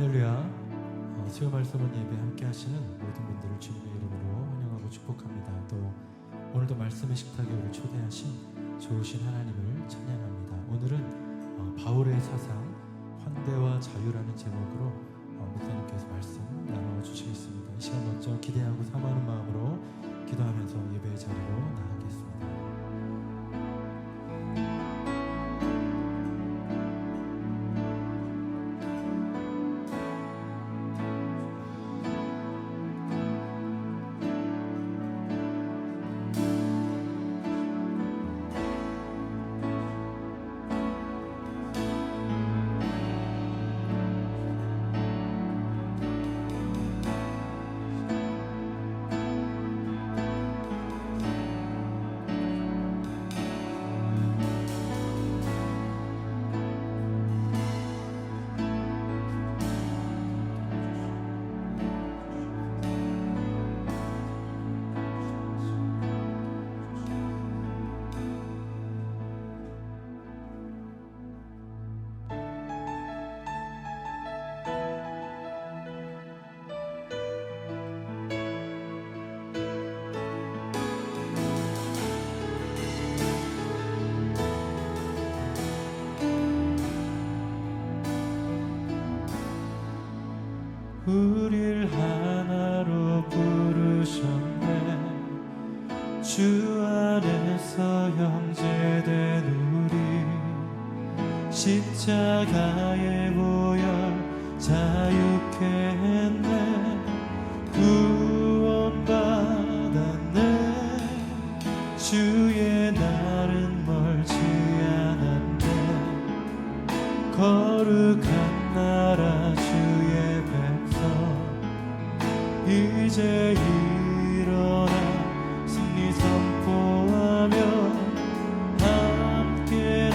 할렐루야. 수요 말씀은 예배 함께 하시는 모든 분들을 주님의 이름으로 환영하고 축복합니다. 또 오늘도 말씀의 식탁에 우리 초대하신 좋으신 하나님을 찬양합니다. 오늘은 바울의 사상 환대와 자유라는 제목으로 목사님께서 말씀 나눠주시겠습니다. 이 시간 먼저 기대하고 사모하는 마음으로 기도하면서 예배의 자리로 나가겠습니다. 우릴 하나로 부르셨네. 주 안에서 형제된 우리 십자가의 보혈 자유케 했네. 구원받았네. 주의 날은 멀지 않았네. 거룩한 나라 주의 이제 일어나 승리 선포하며 함께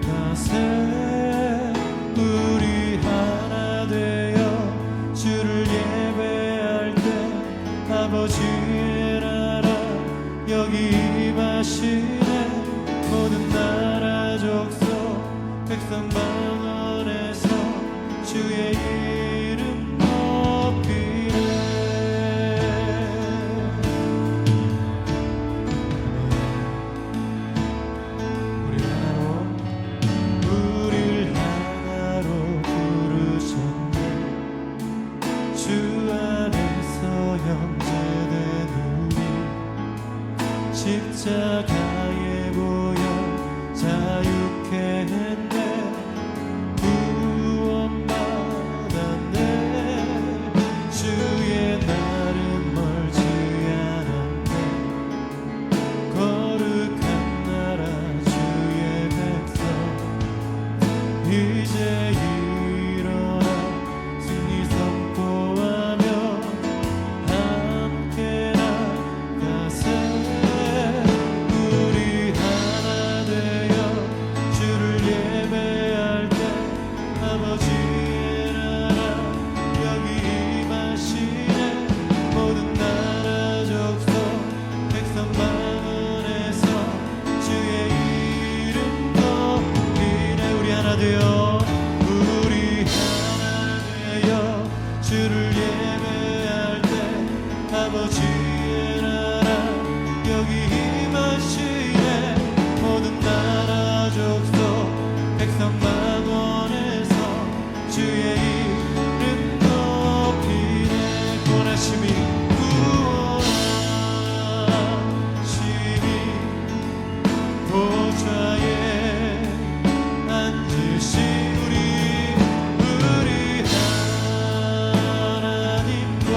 나가세. 우리 하나 되어 주를 예배할 때 아버지의 나라 여기 임하시네. 모든 나라 족속 백성 만원에서 주의 이름 십자가의 보혈 자유케 했네. 구원받았네. 주의 날은 멀지 않았네. 거룩한 나라 주의 백성 이제 일어나 승리 선포하며 함께 나가세. 주를 예배할 때 아버지의 나라 여기 임하시네. 모든 나라 족속 백성 만원에서 주의 이름 높이네. 구원하심이 보좌에 앉으신 우리 하나님과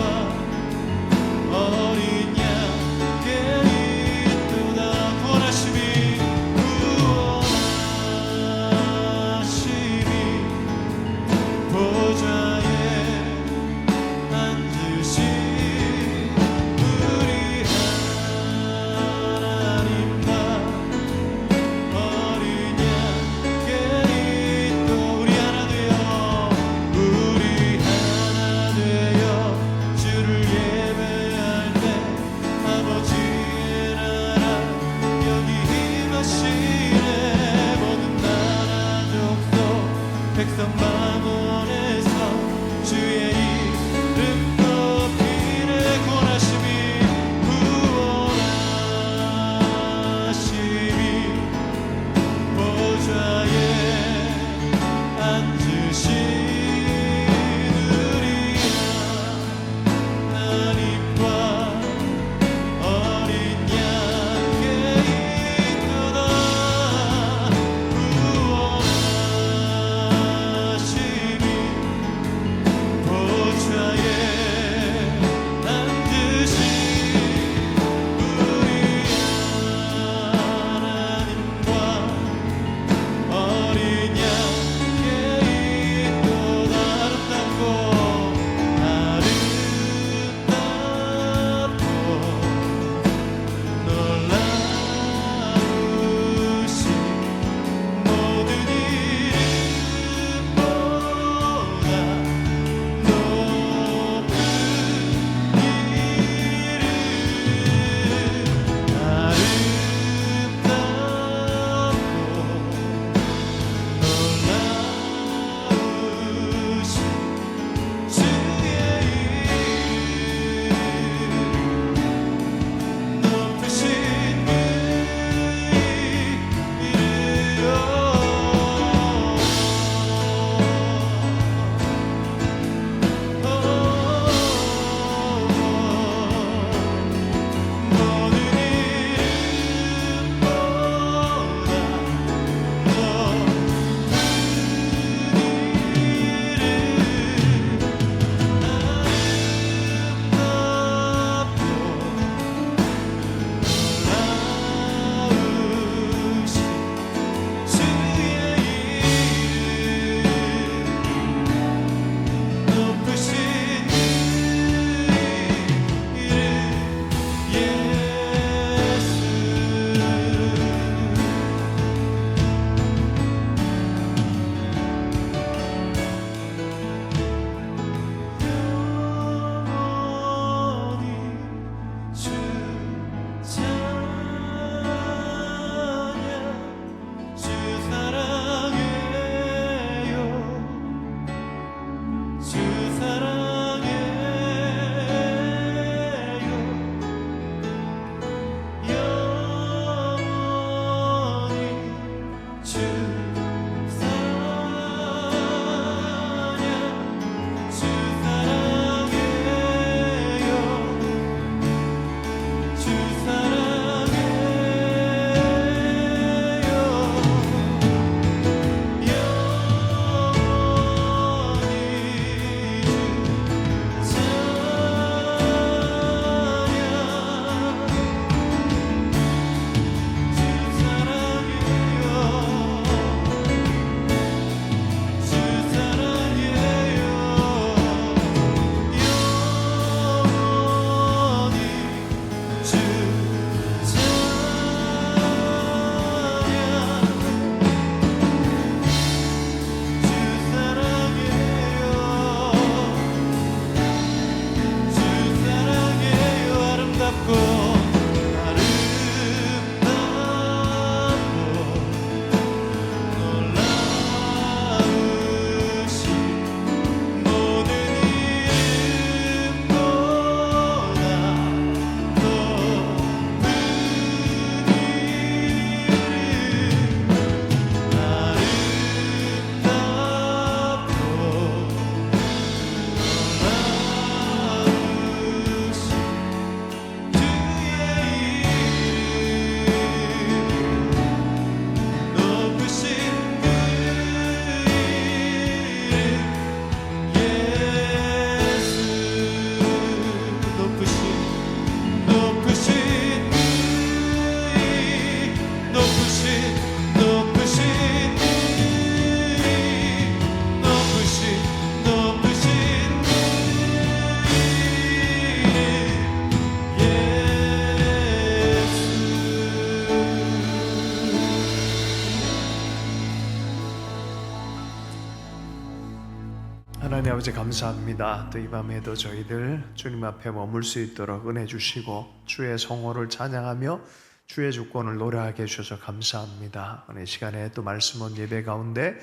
아버지 감사합니다. 또 이 밤에도 저희들 주님 앞에 머물 수 있도록 은혜 주시고 주의 성호를 찬양하며 주의 주권을 노래하게 해주셔서 감사합니다. 오늘 시간에 또 말씀은 예배 가운데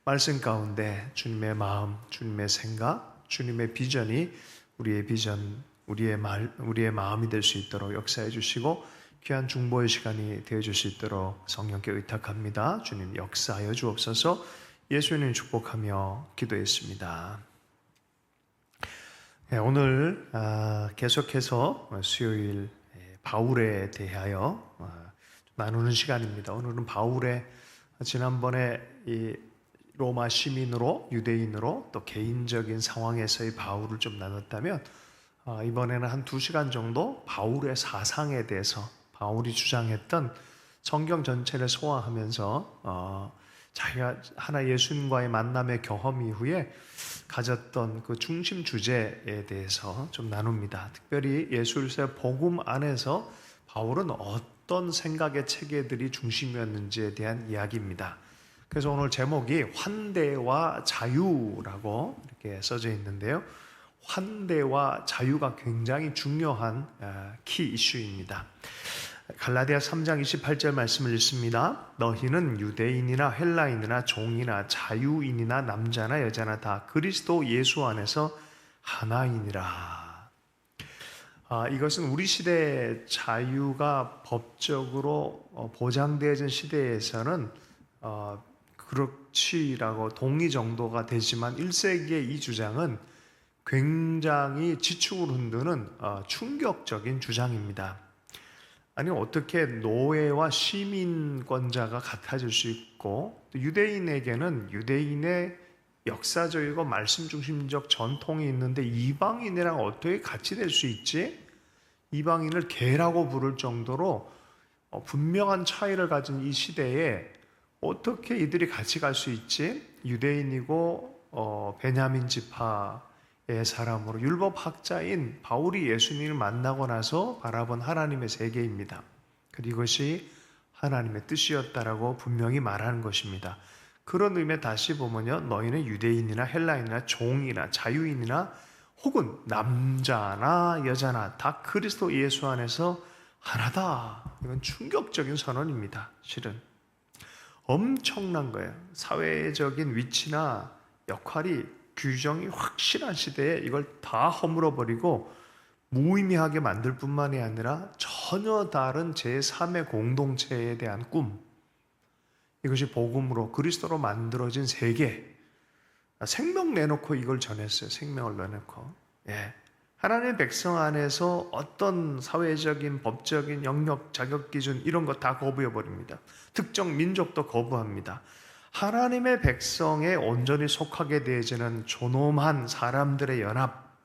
말씀 가운데 주님의 마음, 주님의 생각, 주님의 비전이 우리의 비전, 우리의 마음이 될 수 있도록 역사해 주시고 귀한 중보의 시간이 되어줄 수 있도록 성령께 의탁합니다. 주님 역사하여 주옵소서. 예수님 축복하며 기도했습니다. 오늘 계속해서 수요일 바울에 대하여 나누는 시간입니다. 오늘은 바울의 지난번에 이 로마 시민으로 유대인으로 또 개인적인 상황에서의 바울을 좀 나눴다면 이번에는 한 2시간 정도 바울의 사상에 대해서 바울이 주장했던 성경 전체를 소화하면서 자기가 하나 예수님과의 만남의 경험 이후에 가졌던 그 중심 주제에 대해서 좀 나눕니다. 특별히 예수의 복음 안에서 바울은 어떤 생각의 체계들이 중심이었는지에 대한 이야기입니다. 그래서 오늘 제목이 환대와 자유라고 이렇게 써져 있는데요. 환대와 자유가 굉장히 중요한 키 이슈입니다. 갈라디아 3장 28절 말씀을 읽습니다. 너희는 유대인이나 헬라인이나 종이나 자유인이나 남자나 여자나 다 그리스도 예수 안에서 하나이니라. 이것은 우리 시대의 자유가 법적으로 보장되어진 시대에서는 그렇지라고 동의 정도가 되지만 1세기의 이 주장은 굉장히 지축을 흔드는 충격적인 주장입니다. 아니 어떻게 노예와 시민권자가 같아질 수 있고 또 유대인에게는 유대인의 역사적이고 말씀 중심적 전통이 있는데 이방인이랑 어떻게 같이 될 수 있지? 이방인을 개라고 부를 정도로 분명한 차이를 가진 이 시대에 어떻게 이들이 같이 갈 수 있지? 유대인이고 베냐민 지파의 사람으로 율법학자인 바울이 예수님을 만나고 나서 바라본 하나님의 세계입니다. 그리고 이것이 하나님의 뜻이었다라고 분명히 말하는 것입니다. 그런 의미에 다시 보면요, 너희는 유대인이나 헬라인이나 종이나 자유인이나 혹은 남자나 여자나 다 그리스도 예수 안에서 하나다. 이건 충격적인 선언입니다. 실은 엄청난 거예요. 사회적인 위치나 역할이 규정이 확실한 시대에 이걸 다 허물어버리고 무의미하게 만들 뿐만이 아니라 전혀 다른 제3의 공동체에 대한 꿈, 이것이 복음으로 그리스도로 만들어진 세계, 생명 내놓고 이걸 전했어요. 생명을 내놓고. 하나님의 백성 안에서 어떤 사회적인 법적인 영역 자격 기준 이런 거 다 거부해버립니다. 특정 민족도 거부합니다. 하나님의 백성에 온전히 속하게 되어지는 존엄한 사람들의 연합,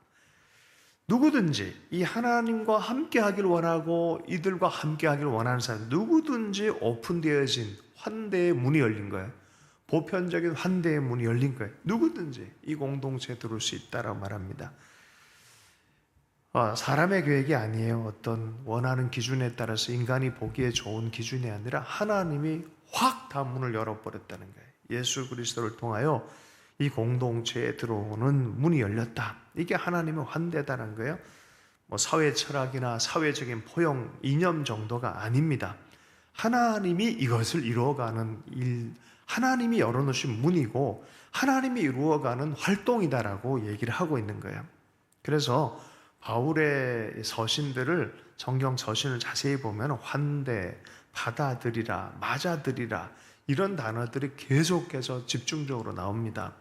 누구든지 이 하나님과 함께 하길 원하고 이들과 함께 하길 원하는 사람 누구든지 오픈되어진 환대의 문이 열린 거예요. 보편적인 환대의 문이 열린 거예요. 누구든지 이 공동체에 들어올 수 있다라고 말합니다. 사람의 계획이 아니에요. 어떤 원하는 기준에 따라서 인간이 보기에 좋은 기준이 아니라 하나님이 확 다 문을 열어버렸다는 거예요. 예수 그리스도를 통하여 이 공동체에 들어오는 문이 열렸다. 이게 하나님의 환대다는 거예요. 사회 철학이나 사회적인 포용, 이념 정도가 아닙니다. 하나님이 이것을 이루어가는 일, 하나님이 열어놓으신 문이고 하나님이 이루어가는 활동이다라고 얘기를 하고 있는 거예요. 그래서 바울의 서신들을, 성경 서신을 자세히 보면 환대, 받아들이라, 맞아들이라 이런 단어들이 계속해서 집중적으로 나옵니다.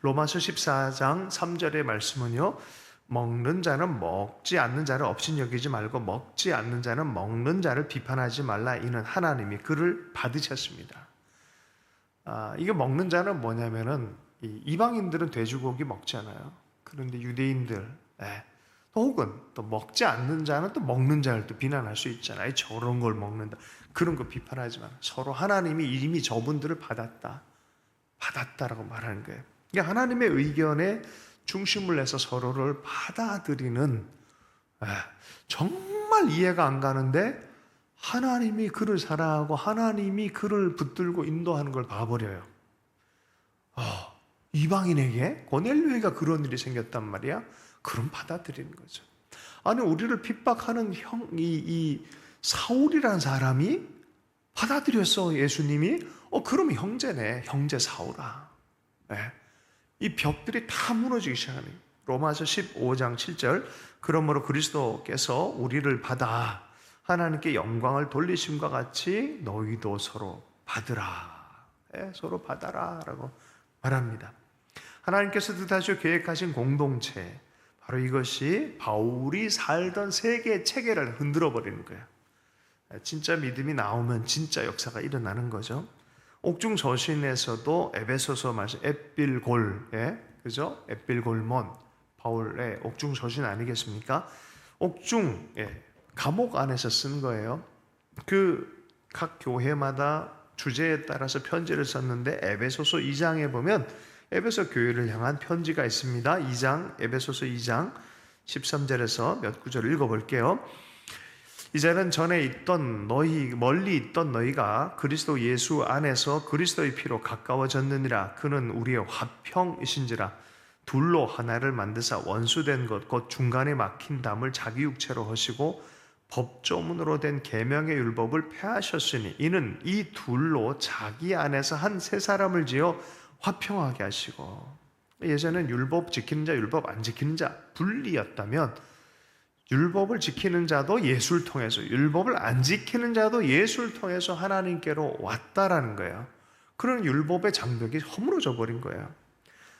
로마서 14장 3절의 말씀은요, 먹는 자는 먹지 않는 자를 업신여기지 말고 먹지 않는 자는 먹는 자를 비판하지 말라. 이는 하나님이 그를 받으셨습니다. 이게 먹는 자는 뭐냐면은 이방인들은 돼지고기 먹잖아요. 그런데 유대인들 혹은 또 먹지 않는 자는 또 먹는 자를 또 비난할 수 있잖아요. 저런 걸 먹는다. 그런 거 비판하지 마. 서로 하나님이 이미 저분들을 받았다라고 말하는 거예요. 그러니까 하나님의 의견에 중심을 해서 서로를 받아들이는, 정말 이해가 안 가는데 하나님이 그를 사랑하고 하나님이 그를 붙들고 인도하는 걸 봐버려요. 이방인에게 고넬료에게 그런 일이 생겼단 말이야. 그럼 받아들이는 거죠. 아니 우리를 핍박하는 이 사울이라는 사람이 받아들였어. 예수님이 그럼 형제네. 형제 사울아. 네. 이 벽들이 다 무너지기 시작하는 거예요. 로마서 15장 7절 그러므로 그리스도께서 우리를 받아 하나님께 영광을 돌리심과 같이 너희도 서로 받으라. 네, 서로 받아라 라고 말합니다. 하나님께서 뜻하시고 계획하신 공동체, 바로 이것이 바울이 살던 세계의 체계를 흔들어 버리는 거예요. 진짜 믿음이 나오면 진짜 역사가 일어나는 거죠. 옥중 서신에서도 에베소서 말씀 앳빌골, 그죠? 앳빌골몬, 바울의 옥중 서신 아니겠습니까? 옥중, 감옥 안에서 쓴 거예요. 그 각 교회마다 주제에 따라서 편지를 썼는데 에베소서 2장에 보면 에베소 교회를 향한 편지가 있습니다. 2장, 에베소서 2장 13절에서 몇 구절 읽어볼게요. 이제는 전에 있던 멀리 있던 너희가 그리스도 예수 안에서 그리스도의 피로 가까워졌느니라. 그는 우리의 화평이신지라. 둘로 하나를 만드사 원수된 것 곧 중간에 막힌 담을 자기 육체로 하시고 법조문으로 된 계명의 율법을 폐하셨으니 이는 이 둘로 자기 안에서 한 세 사람을 지어 화평하게 하시고. 예전엔 율법 지키는 자, 율법 안 지키는 자 분리였다면 율법을 지키는 자도 예수를 통해서, 율법을 안 지키는 자도 예수를 통해서 하나님께로 왔다라는 거예요. 그런 율법의 장벽이 허물어져 버린 거예요.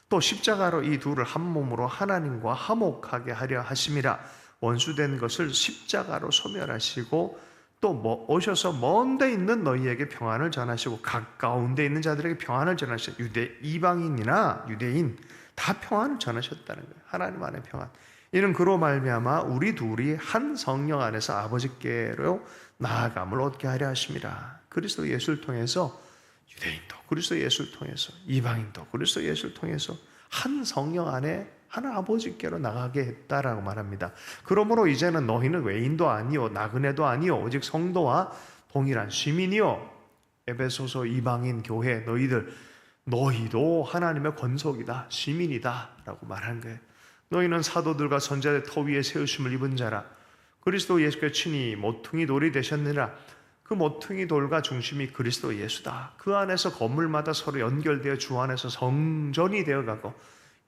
또 십자가로 이 둘을 한 몸으로 하나님과 화목하게 하려 하심이라. 원수된 것을 십자가로 소멸하시고 또 오셔서 먼 데 있는 너희에게 평안을 전하시고 가까운 데 있는 자들에게 평안을 전하시고 이방인이나 유대인 다 평안을 전하셨다는 거예요. 하나님 안에 평안. 이는 그로 말미암아 우리 둘이 한 성령 안에서 아버지께로 나아감을 얻게 하려 하심이라. 그리스도 예수를 통해서 유대인도 그리스도 예수를 통해서 이방인도 그리스도 예수를 통해서 한 성령 안에 하나 아버지께로 나가게 했다라고 말합니다. 그러므로 이제는 너희는 외인도 아니요 나그네도 아니요 오직 성도와 동일한 시민이요. 에베소서 이방인 교회 너희도 하나님의 권속이다, 시민이다 라고 말하는 거예요. 너희는 사도들과 선자의 터 위에 세우심을 입은 자라. 그리스도 예수께 친히 모퉁이 돌이 되셨느니라. 그 모퉁이 돌과 중심이 그리스도 예수다. 그 안에서 건물마다 서로 연결되어 주 안에서 성전이 되어가고,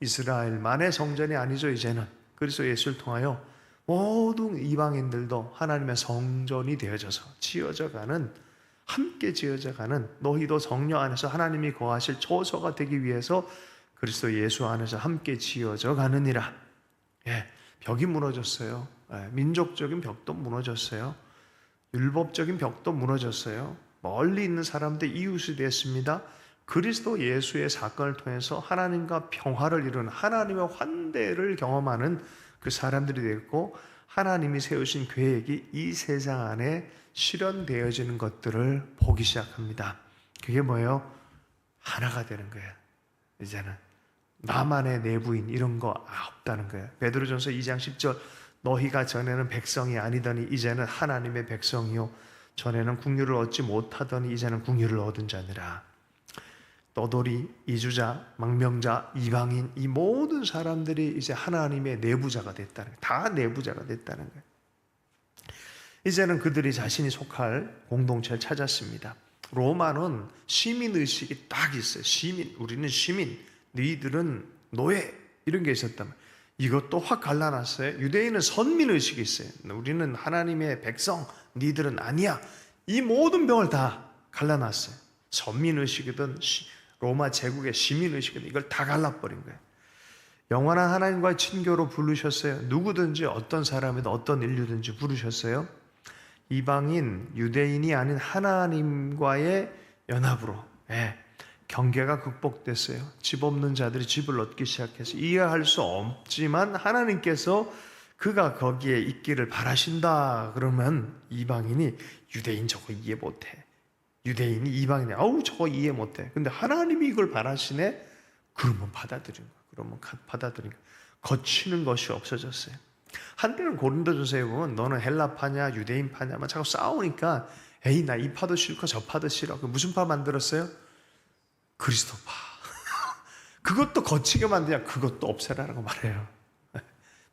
이스라엘만의 성전이 아니죠. 이제는 그리스도 예수를 통하여 모든 이방인들도 하나님의 성전이 되어져서 지어져가는, 함께 지어져가는, 너희도 성령 안에서 하나님이 거하실 초소가 되기 위해서 그리스도 예수 안에서 함께 지어져 가느니라. 벽이 무너졌어요. 민족적인 벽도 무너졌어요. 율법적인 벽도 무너졌어요. 멀리 있는 사람들 이웃이 됐습니다. 그리스도 예수의 사건을 통해서 하나님과 평화를 이루는, 하나님의 환대를 경험하는 그 사람들이 됐고, 하나님이 세우신 계획이 이 세상 안에 실현되어지는 것들을 보기 시작합니다. 그게 뭐예요? 하나가 되는 거예요. 이제는 나만의 내부인 이런 거 없다는 거예요. 베드로전서 2장 10절 너희가 전에는 백성이 아니더니 이제는 하나님의 백성이요 전에는 국류를 얻지 못하더니 이제는 국류를 얻은 자니라. 떠돌이, 이주자, 망명자, 이방인, 이 모든 사람들이 이제 하나님의 내부자가 됐다는 거예요. 다 내부자가 됐다는 거예요. 이제는 그들이 자신이 속할 공동체를 찾았습니다. 로마는 시민의식이 딱 있어요. 시민, 우리는 시민, 너희들은 노예, 이런 게 있었단 말이에요. 이것도 확 갈라놨어요. 유대인은 선민의식이 있어요. 우리는 하나님의 백성, 너희들은 아니야. 이 모든 병을 다 갈라놨어요. 선민의식이든 로마 제국의 시민의식이든 이걸 다 갈라버린 거예요. 영원한 하나님과의 친교로 부르셨어요. 누구든지 어떤 사람이든 어떤 인류든지 부르셨어요. 이방인, 유대인이 아닌 하나님과의 연합으로 경계가 극복됐어요. 집 없는 자들이 집을 얻기 시작해서 이해할 수 없지만 하나님께서 그가 거기에 있기를 바라신다 그러면 이방인이 유대인 저거 이해 못해. 유대인이 이방인이 저거 이해 못해. 근데 하나님이 이걸 바라시네. 그러면 받아들인 거야. 그러면 받아들인 거야. 거치는 것이 없어졌어요. 한때는 고린도전서에 보면 너는 헬라파냐 유대인파냐 막 자꾸 싸우니까 에이 나 이 파도 싫고 저 파도 싫어. 무슨 파 만들었어요? 그리스도파. 그것도 거치게 만드냐? 그것도 없애라라고 말해요.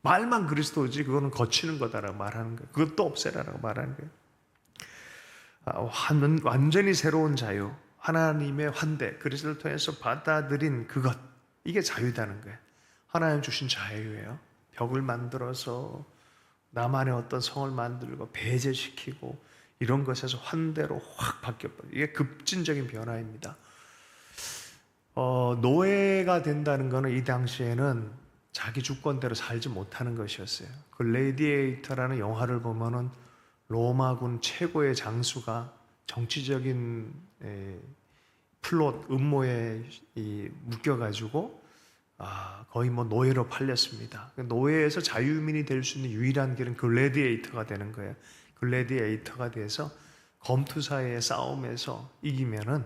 말만 그리스도지 그거는 거치는 거다라고 말하는 거예요. 그것도 없애라라고 말하는 거예요. 완전히 새로운 자유, 하나님의 환대, 그리스도를 통해서 받아들인 그것, 이게 자유다는 거예요. 하나님 주신 자유예요. 벽을 만들어서 나만의 어떤 성을 만들고 배제시키고 이런 것에서 환대로 확 바뀌어버려요. 이게 급진적인 변화입니다. 노예가 된다는 것은 이 당시에는 자기 주권대로 살지 못하는 것이었어요. 그 레디에이터라는 영화를 보면은 로마군 최고의 장수가 정치적인 플롯 음모에 묶여가지고 거의 뭐 노예로 팔렸습니다. 노예에서 자유민이 될 수 있는 유일한 길은 글래디에이터가 되는 거예요. 글래디에이터가 돼서 검투사의 싸움에서 이기면은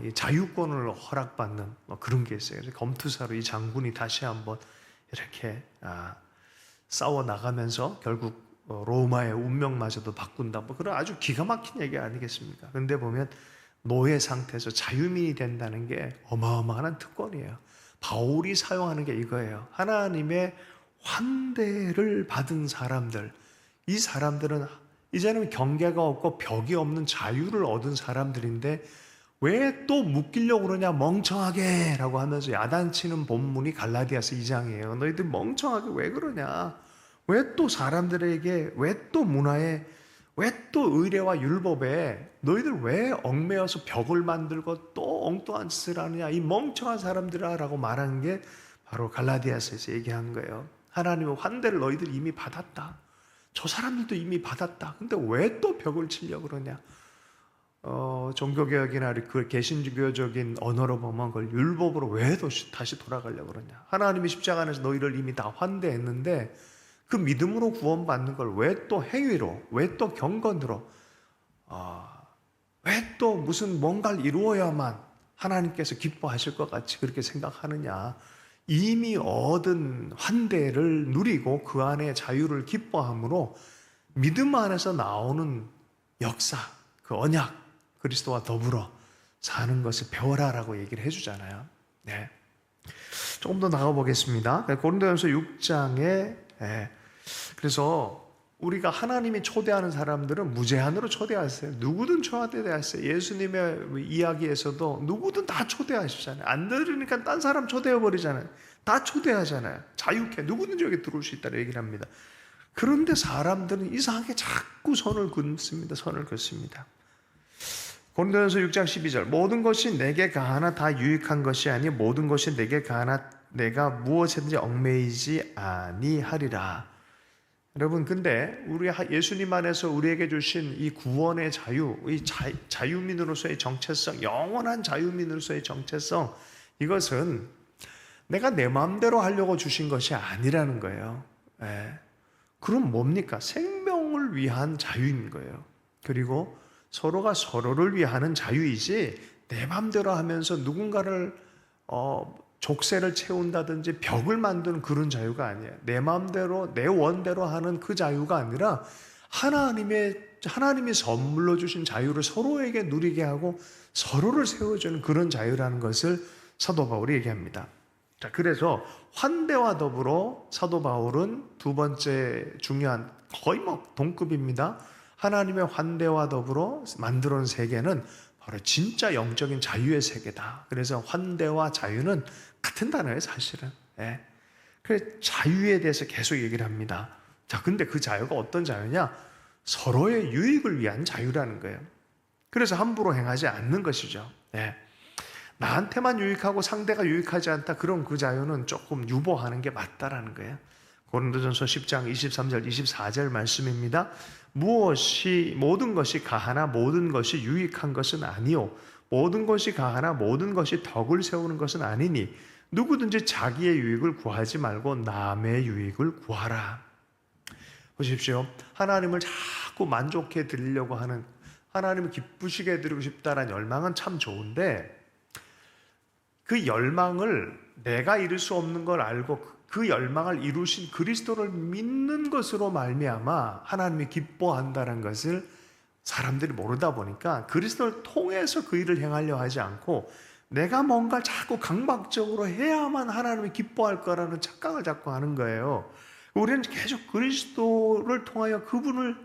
이 자유권을 허락받는 그런 게 있어요. 그래서 검투사로 이 장군이 다시 한번 이렇게 싸워 나가면서 결국 로마의 운명마저도 바꾼다. 뭐 그런 아주 기가 막힌 얘기 아니겠습니까? 그런데 보면 노예 상태에서 자유민이 된다는 게 어마어마한 특권이에요. 바울이 사용하는 게 이거예요. 하나님의 환대를 받은 사람들, 이 사람들은 이제는 경계가 없고 벽이 없는 자유를 얻은 사람들인데 왜 또 묶이려고 그러냐 멍청하게 라고 하면서 야단치는 본문이 갈라디아서 2장이에요. 너희들 멍청하게 왜 그러냐, 왜 또 사람들에게, 왜 또 문화에, 왜 또 의례와 율법에 너희들 왜 얽매여서 벽을 만들고 또 엉뚱한 짓을 하느냐, 이 멍청한 사람들아 라고 말하는 게 바로 갈라디아서에서 얘기한 거예요. 하나님의 환대를 너희들 이미 받았다, 저 사람들도 이미 받았다, 근데 왜 또 벽을 치려고 그러냐. 종교개혁이나 그 개신교적인 언어로 보면 그걸 율법으로 왜 다시 돌아가려고 그러냐. 하나님이 십자가 안에서 너희를 이미 다 환대했는데 그 믿음으로 구원받는 걸 왜 또 행위로, 왜 또 경건으로, 왜 또 무슨 뭔가를 이루어야만 하나님께서 기뻐하실 것 같이 그렇게 생각하느냐. 이미 얻은 환대를 누리고 그 안에 자유를 기뻐함으로 믿음 안에서 나오는 역사, 그 언약, 그리스도와 더불어 사는 것을 배워라라고 얘기를 해주잖아요. 네. 조금 더 나가보겠습니다. 고린도전서 6장에 그래서 우리가 하나님이 초대하는 사람들은 무제한으로 초대하세요. 누구든 초대하세요. 예수님의 이야기에서도 누구든 다 초대하시잖아요. 안 들으니까 딴 사람 초대해버리잖아요. 다 초대하잖아요. 자유케 누구든지 여기 들어올 수 있다고 얘기를 합니다. 그런데 사람들은 이상하게 자꾸 선을 긋습니다. 선을 긋습니다. 고린도전서 6장 12절 모든 것이 내게 가하나 다 유익한 것이 아니 모든 것이 내게 가하나 내가 무엇이든지 얽매이지 아니하리라. 여러분, 근데 우리 예수님 안에서 우리에게 주신 이 구원의 자유, 이 자유민으로서의 정체성, 영원한 자유민으로서의 정체성, 이것은 내가 내 마음대로 하려고 주신 것이 아니라는 거예요. 그럼 뭡니까? 생명을 위한 자유인 거예요. 그리고 서로가 서로를 위하는 자유이지 내 마음대로 하면서 누군가를 족쇄를 채운다든지 벽을 만드는 그런 자유가 아니에요. 내 마음대로 내 원대로 하는 그 자유가 아니라 하나님이 선물로 주신 자유를 서로에게 누리게 하고 서로를 세워주는 그런 자유라는 것을 사도 바울이 얘기합니다. 자, 그래서 환대와 더불어 사도 바울은 두 번째 중요한, 거의 뭐 동급입니다. 하나님의 환대와 더불어 만들어 놓은 세계는 바로 진짜 영적인 자유의 세계다. 그래서 환대와 자유는 같은 단어예요, 사실은. 그래서 자유에 대해서 계속 얘기를 합니다. 자, 근데 그 자유가 어떤 자유냐? 서로의 유익을 위한 자유라는 거예요. 그래서 함부로 행하지 않는 것이죠. 나한테만 유익하고 상대가 유익하지 않다. 그럼 그 자유는 조금 유보하는 게 맞다라는 거예요. 고린도전서 10장 23절 24절 말씀입니다. 모든 것이 가하나 모든 것이 유익한 것은 아니요 모든 것이 가하나 모든 것이 덕을 세우는 것은 아니니 누구든지 자기의 유익을 구하지 말고 남의 유익을 구하라. 보십시오. 하나님을 자꾸 만족해 드리려고 하는, 하나님을 기쁘시게 해드리고 싶다라는 열망은 참 좋은데 그 열망을 내가 이룰 수 없는 걸 알고 그 열망을 이루신 그리스도를 믿는 것으로 말미암아 하나님이 기뻐한다는 것을 사람들이 모르다 보니까 그리스도를 통해서 그 일을 행하려 하지 않고 내가 뭔가 자꾸 강박적으로 해야만 하나님이 기뻐할 거라는 착각을 자꾸 하는 거예요. 우리는 계속 그리스도를 통하여 그분을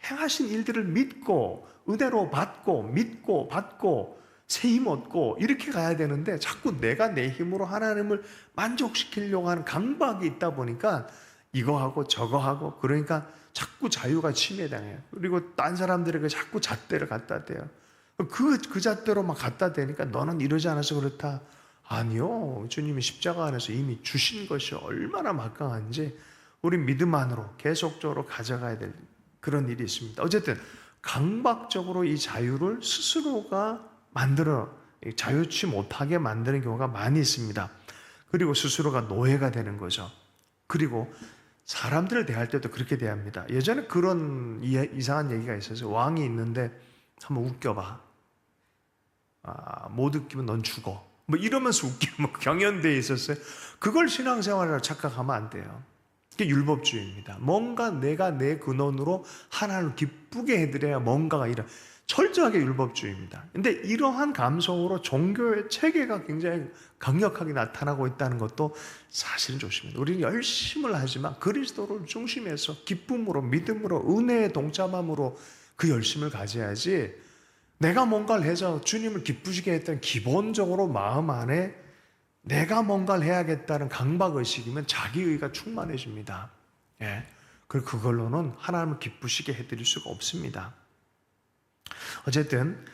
행하신 일들을 믿고 은혜로 받고 믿고 받고 새 힘 얻고 이렇게 가야 되는데 자꾸 내가 내 힘으로 하나님을 만족시키려고 하는 강박이 있다 보니까 이거 하고 저거 하고 그러니까 자꾸 자유가 침해당해요. 그리고 딴 사람들에게 자꾸 잣대를 갖다 대요. 그 잣대로 막 갖다 대니까 너는 이러지 않아서 그렇다. 아니요. 주님이 십자가 안에서 이미 주신 것이 얼마나 막강한지 우리 믿음 안으로 계속적으로 가져가야 될 그런 일이 있습니다. 어쨌든 강박적으로 이 자유를 스스로가 만들어 자유치 못하게 만드는 경우가 많이 있습니다. 그리고 스스로가 노예가 되는 거죠. 그리고 사람들을 대할 때도 그렇게 대합니다. 예전에 그런 이상한 얘기가 있어서 왕이 있는데 한번 웃겨봐. 못 웃기면 넌 죽어. 뭐 이러면서 웃기면 경연대에 있었어요. 그걸 신앙생활이라고 착각하면 안 돼요. 이게 율법주의입니다. 뭔가 내가 내 근원으로 하나님을 기쁘게 해드려야 뭔가가 이런 철저하게 율법주의입니다. 근데 이러한 감성으로 종교의 체계가 굉장히 강력하게 나타나고 있다는 것도 사실은 조심해요. 우리는 열심을 하지만 그리스도를 중심해서 기쁨으로 믿음으로 은혜에 동참함으로 그 열심을 가져야지 내가 뭔가를 해서 주님을 기쁘시게 했던 기본적으로 마음 안에 내가 뭔가를 해야겠다는 강박의식이면 자기의가 충만해집니다. 예. 그리고 그걸로는 하나님을 기쁘시게 해드릴 수가 없습니다. 어쨌든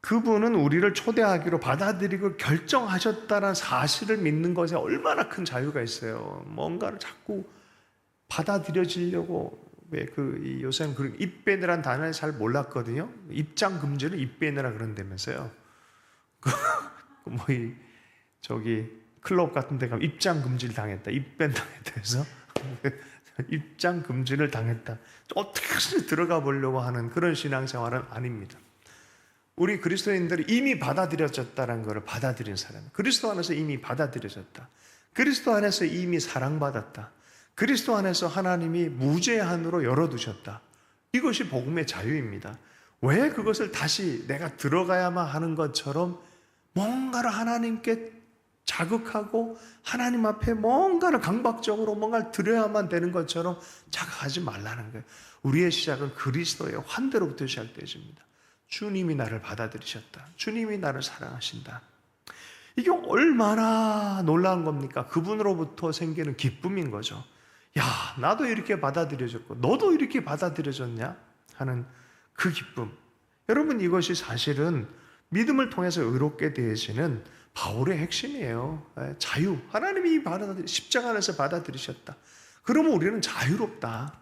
그분은 우리를 초대하기로 받아들이고 결정하셨다는 사실을 믿는 것에 얼마나 큰 자유가 있어요. 뭔가를 자꾸 받아들여지려고 요새는 그 입밴이라는 단어를 잘 몰랐거든요. 입장 금지를 입밴이라 그런다면서요. 저기 클럽 같은 데 가면 입장 금지를 당했다. 입밴 당했다 해서 입장 금지를 당했다. 어떻게든 들어가 보려고 하는 그런 신앙생활은 아닙니다. 우리 그리스도인들이 이미 받아들여졌다는 것을 받아들인 사람. 그리스도 안에서 이미 받아들여졌다. 그리스도 안에서 이미 사랑받았다. 그리스도 안에서 하나님이 무제한으로 열어두셨다. 이것이 복음의 자유입니다. 왜 그것을 다시 내가 들어가야만 하는 것처럼 뭔가를 하나님께 자극하고 하나님 앞에 뭔가를 강박적으로 뭔가를 드려야만 되는 것처럼 자극하지 말라는 거예요. 우리의 시작은 그리스도의 환대로부터 시작되어집니다. 주님이 나를 받아들이셨다. 주님이 나를 사랑하신다. 이게 얼마나 놀라운 겁니까? 그분으로부터 생기는 기쁨인 거죠. 야, 나도 이렇게 받아들여졌고 너도 이렇게 받아들여졌냐? 하는 그 기쁨. 여러분, 이것이 사실은 믿음을 통해서 의롭게 되어지는 바울의 핵심이에요. 자유. 하나님이 십자가 안에서 받아들이셨다. 그러면 우리는 자유롭다.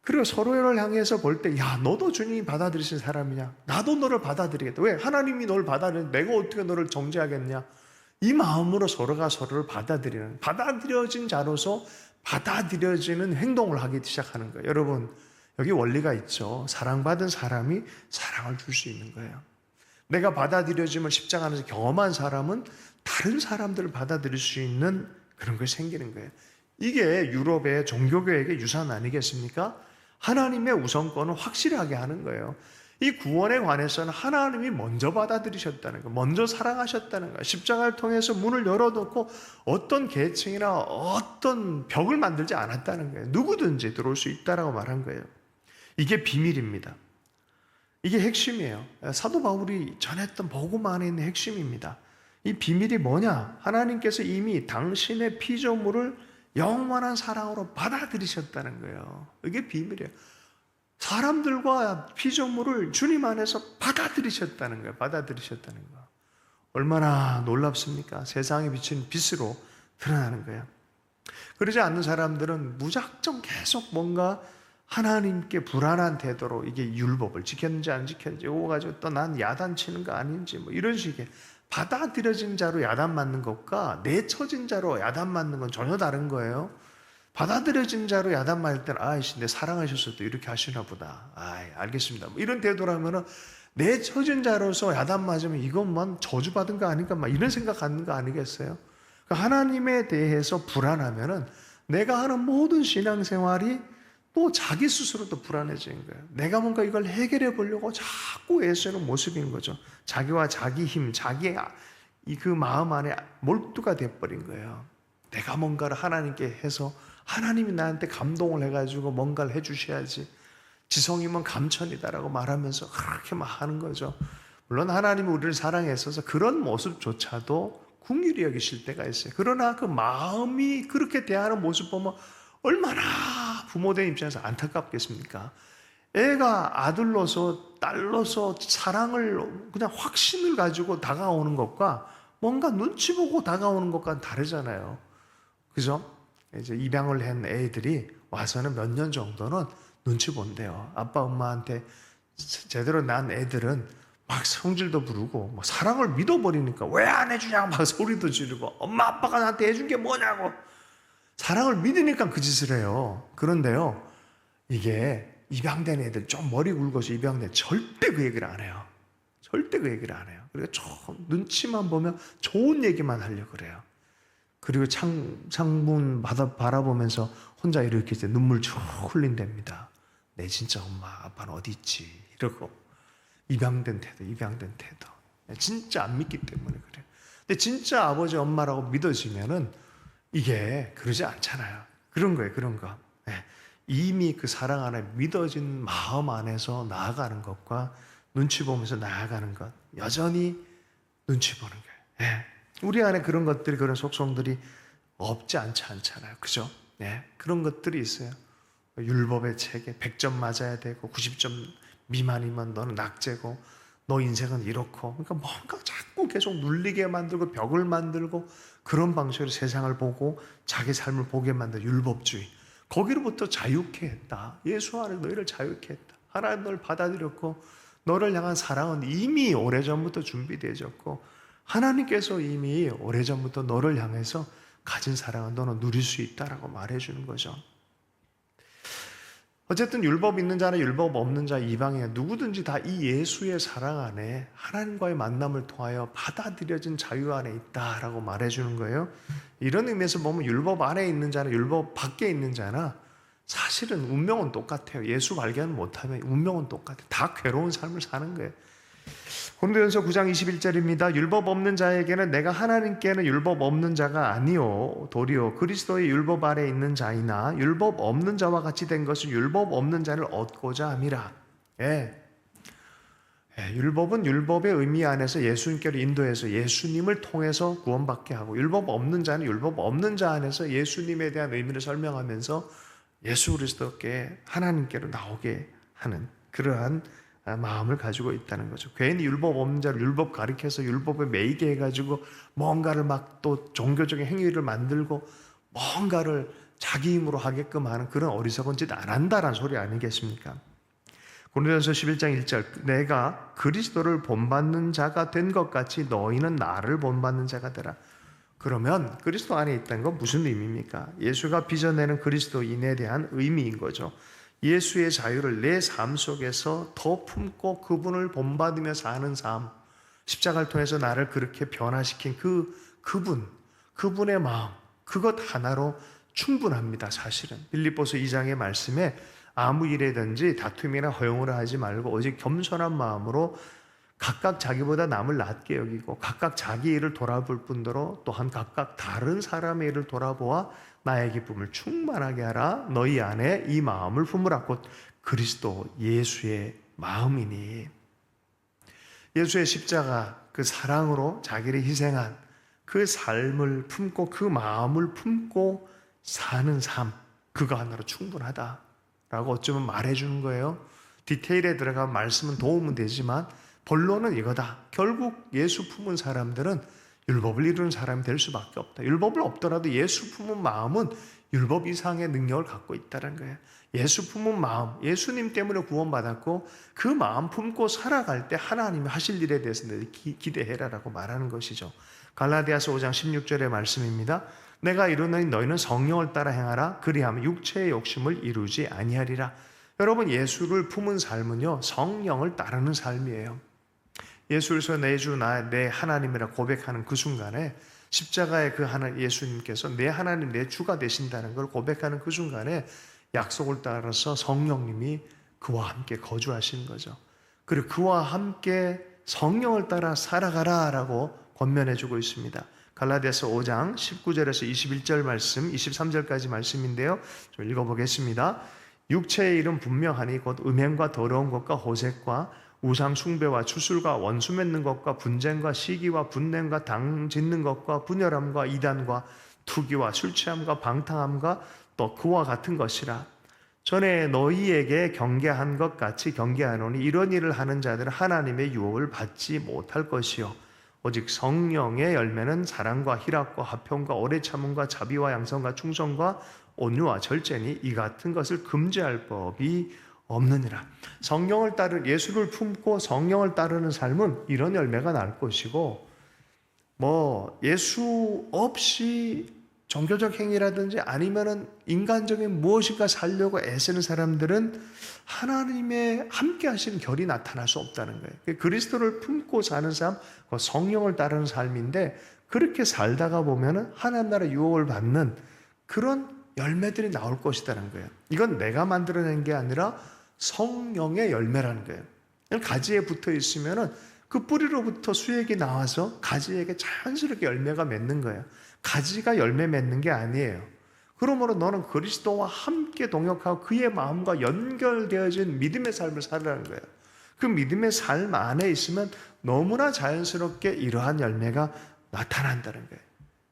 그리고 서로를 향해서 볼 때, 야, 너도 주님이 받아들이신 사람이냐? 나도 너를 받아들이겠다. 왜? 하나님이 너를 받아들이는데 내가 어떻게 너를 정죄하겠냐? 이 마음으로 서로가 서로를 받아들이는, 받아들여진 자로서 받아들여지는 행동을 하기 시작하는 거예요. 여러분, 여기 원리가 있죠. 사랑받은 사람이 사랑을 줄 수 있는 거예요. 내가 받아들여짐을 십자가 안에서 경험한 사람은 다른 사람들을 받아들일 수 있는 그런 것이 생기는 거예요. 이게 유럽의 종교교회의 유산 아니겠습니까? 하나님의 우선권을 확실하게 하는 거예요. 이 구원에 관해서는 하나님이 먼저 받아들이셨다는 거, 먼저 사랑하셨다는 거, 십자가를 통해서 문을 열어놓고 어떤 계층이나 어떤 벽을 만들지 않았다는 거예요. 누구든지 들어올 수 있다라고 말한 거예요. 이게 비밀입니다. 이게 핵심이에요. 사도 바울이 전했던 복음 안에 있는 핵심입니다. 이 비밀이 뭐냐? 하나님께서 이미 당신의 피조물을 영원한 사랑으로 받아들이셨다는 거예요. 이게 비밀이에요. 사람들과 피조물을 주님 안에서 받아들이셨다는 거예요. 받아들이셨다는 거. 얼마나 놀랍습니까? 세상에 비친 빛으로 드러나는 거예요. 그러지 않는 사람들은 무작정 계속 뭔가 하나님께 불안한 태도로 이게 율법을 지켰는지 안 지켰는지 이거 가지고 또 난 야단치는 거 아닌지 뭐 이런 식의 받아들여진 자로 야단 맞는 것과 내쳐진 자로 야단 맞는 건 전혀 다른 거예요. 받아들여진 자로 야단 맞을 때는 아이씨 내 사랑하셨어도 이렇게 하시나 보다. 아이 알겠습니다. 뭐 이런 태도라면은 내쳐진 자로서 야단 맞으면 이것만 저주받은 거 아닌가 막 이런 생각 갖는 거 아니겠어요? 그러니까 하나님에 대해서 불안하면은 내가 하는 모든 신앙생활이 또 자기 스스로도 불안해지는 거예요. 내가 뭔가 이걸 해결해 보려고 자꾸 애쓰는 모습인 거죠. 자기와 자기 힘, 자기의 그 마음 안에 몰두가 돼버린 거예요. 내가 뭔가를 하나님께 해서 하나님이 나한테 감동을 해가지고 뭔가를 해주셔야지. 지성이면 감천이다라고 말하면서 그렇게 막 하는 거죠. 물론 하나님이 우리를 사랑했어서 그런 모습조차도 긍휼히 여기실 때가 있어요. 그러나 그 마음이 그렇게 대하는 모습 보면 얼마나 부모된 입장에서 안타깝겠습니까? 애가 아들로서 딸로서 사랑을 그냥 확신을 가지고 다가오는 것과 뭔가 눈치 보고 다가오는 것과는 다르잖아요. 그죠? 이제 입양을 한 애들이 와서는 몇 년 정도는 눈치 본대요. 아빠 엄마한테 제대로 난 애들은 막 성질도 부르고 뭐 사랑을 믿어버리니까 왜 안 해주냐고 막 소리도 지르고 엄마 아빠가 나한테 해준 게 뭐냐고 사랑을 믿으니까 그 짓을 해요. 그런데요, 이게 입양된 애들 좀 머리 굵어서 입양된 절대 그 얘기를 안 해요. 절대 그 얘기를 안 해요. 그리고 좀 눈치만 보면 좋은 얘기만 하려고 그래요. 그리고 창문 바라보면서 혼자 이렇게 이제 눈물 쭉 흘린답니다. 내 진짜 엄마 아빠는 어디 있지? 이러고 입양된 태도. 진짜 안 믿기 때문에 그래요. 근데 진짜 아버지 엄마라고 믿어지면은 이게 그러지 않잖아요. 그런 거예요, 그런 거. 네. 이미 그 사랑 안에 믿어진 마음 안에서 나아가는 것과 눈치 보면서 나아가는 것, 여전히 눈치 보는 거예요. 네. 우리 안에 그런 것들이, 그런 속성들이 없지 않잖아요. 그죠? 네. 그런 것들이 있어요. 율법의 책에 100점 맞아야 되고 90점 미만이면 너는 낙제고 너 인생은 이렇고, 그러니까 뭔가 자꾸 계속 눌리게 만들고 벽을 만들고 그런 방식으로 세상을 보고 자기 삶을 보게 만든 율법주의, 거기로부터 자유케 했다. 예수 안에 너희를 자유케 했다. 하나님 너를 받아들였고 너를 향한 사랑은 이미 오래전부터 준비되어졌고 하나님께서 이미 오래전부터 너를 향해서 가진 사랑은 너는 누릴 수 있다라고 말해주는 거죠. 어쨌든 율법 있는 자나 율법 없는 자, 이방인 누구든지 다 이 예수의 사랑 안에 하나님과의 만남을 통하여 받아들여진 자유 안에 있다라고 말해주는 거예요. 이런 의미에서 보면 율법 안에 있는 자나 율법 밖에 있는 자나 사실은 운명은 똑같아요. 예수 발견 못하면 운명은 똑같아요. 다 괴로운 삶을 사는 거예요. 고린도전서 9장 21절입니다. 율법 없는 자에게는 내가 하나님께는 율법 없는 자가 아니요 도리어 그리스도의 율법 아래 있는 자이나 율법 없는 자와 같이 된 것은 율법 없는 자를 얻고자 함이라. 율법은 율법의 의미 안에서 예수님께로 인도해서 예수님을 통해서 구원받게 하고, 율법 없는 자는 율법 없는 자 안에서 예수님에 대한 의미를 설명하면서 예수 그리스도께 하나님께로 나오게 하는 그러한 마음을 가지고 있다는 거죠. 괜히 율법 없는 자를 율법 가리켜서 율법에 매이게 해가지고 뭔가를 막 또 종교적인 행위를 만들고 뭔가를 자기 힘으로 하게끔 하는 그런 어리석은 짓 안 한다라는 소리 아니겠습니까? 고린도전서 11장 1절 내가 그리스도를 본받는 자가 된 것 같이 너희는 나를 본받는 자가 되라. 그러면 그리스도 안에 있다는 건 무슨 의미입니까? 예수가 빚어내는 그리스도인에 대한 의미인 거죠. 예수의 자유를 내 삶 속에서 더 품고 그분을 본받으며 사는 삶, 십자가를 통해서 나를 그렇게 변화시킨 그분의 마음, 그것 하나로 충분합니다. 사실은 빌립보서 2장의 말씀에 아무 일에든지 다툼이나 허용을 하지 말고 오직 겸손한 마음으로 각각 자기보다 남을 낮게 여기고 각각 자기 일을 돌아볼 뿐더러 또한 각각 다른 사람의 일을 돌아보아 나의 기쁨을 충만하게 하라. 너희 안에 이 마음을 품으라. 곧 그리스도 예수의 마음이니. 예수의 십자가 그 사랑으로 자기를 희생한 그 삶을 품고 그 마음을 품고 사는 삶, 그거 하나로 충분하다라고 어쩌면 말해주는 거예요. 디테일에 들어가면 말씀은 도움은 되지만 본론은 이거다. 결국 예수 품은 사람들은 율법을 이루는 사람이 될 수밖에 없다. 율법을 없더라도 예수 품은 마음은 율법 이상의 능력을 갖고 있다는 거예요. 예수 품은 마음, 예수님 때문에 구원받았고 그 마음 품고 살아갈 때 하나님이 하실 일에 대해서 기대해라라고 말하는 것이죠. 갈라디아서 5장 16절의 말씀입니다. 내가 이르노니 너희는 성령을 따라 행하라. 그리하면 육체의 욕심을 이루지 아니하리라. 여러분, 예수를 품은 삶은요, 성령을 따르는 삶이에요. 예수를 내 주, 내 하나님이라 고백하는 그 순간에 십자가의 그 하나 예수님께서 내 하나님, 내 주가 되신다는 걸 고백하는 그 순간에 약속을 따라서 성령님이 그와 함께 거주하시는 거죠. 그리고 그와 함께 성령을 따라 살아가라라고 권면해주고 있습니다. 갈라디아서 5장 19절에서 21절 말씀, 23절까지 말씀인데요. 좀 읽어보겠습니다. 육체의 일은 분명하니 곧 음행과 더러운 것과 호색과 우상 숭배와 추술과 원수 맺는 것과 분쟁과 시기와 분냄과 당 짓는 것과 분열함과 이단과 투기와 술 취함과 방탕함과 또 그와 같은 것이라. 전에 너희에게 경계한 것 같이 경계하노니 이런 일을 하는 자들은 하나님의 유업을 받지 못할 것이요 오직 성령의 열매는 사랑과 희락과 화평과 오래 참음과 자비와 양선과 충성과 온유와 절제니 이 같은 것을 금지할 법이 없느니라. 성령을 따르 예수를 품고 성령을 따르는 삶은 이런 열매가 날 것이고, 예수 없이 종교적 행위라든지 아니면은 인간적인 무엇인가 살려고 애쓰는 사람들은 하나님의 함께 하시는 결이 나타날 수 없다는 거예요. 그리스도를 품고 사는 삶, 성령을 따르는 삶인데, 그렇게 살다가 보면은 하나님 나라 유업을 받는 그런 열매들이 나올 것이라는 거예요. 이건 내가 만들어낸 게 아니라 성령의 열매라는 거예요. 가지에 붙어 있으면은 그 뿌리로부터 수액이 나와서 가지에게 자연스럽게 열매가 맺는 거예요. 가지가 열매 맺는 게 아니에요. 그러므로 너는 그리스도와 함께 동역하고 그의 마음과 연결되어진 믿음의 삶을 살라는 거예요. 그 믿음의 삶 안에 있으면 너무나 자연스럽게 이러한 열매가 나타난다는 거예요.